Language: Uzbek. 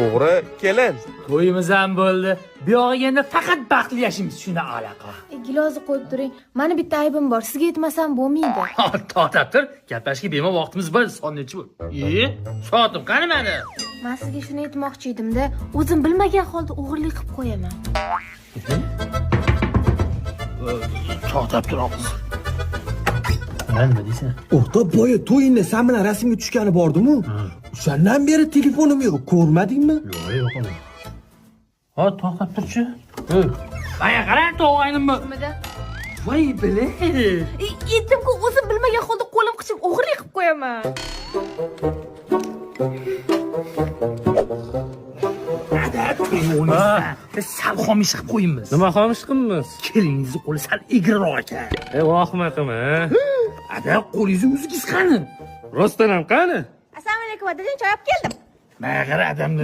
O'g'ri kelin. To'yimiz ham bo'ldi. Bu yog'iga endi faqat baxtli yashaymiz, shuna alaqa. Gilozni qo'yib turing. Mani bitta aybim bor. Sizga aytmasam bo'lmaydi. To'xtab tur. Gaplashishga bema vaqtimiz bor. Soat necha bo'ldi? Soatim qani meni? Men sizga shuni aytmoqchi edim-da, o'zim bilmagan holda o'g'irlik qilib qo'yaman. To'xtab tur og'iz. Nima deysan? O'rta boya to'yingda sen bilan rasmga tushgani bordim-ku. O'shandan beri telefonim yo'q, ko'rmadingmi? Yo'q. Ha, to'xtab turchi. Manga qarang, tog'aynimmi? Nimada? Voy bile. Aytdim-ku, o'zim bilmagan holda qo'lim qichib o'g'irlik qilib qo'yaman. Sal xomish qilib qo'yimiz. Nima xomish qilamiz? Kelingizni qo'li sal egriroq ekan. Vohma qilma. Ada qo'lingizni o'zingiz qani? Rostdan ham qani? Assalomu alaykum, adajim, choy olib keldim. Mana qara adamlar.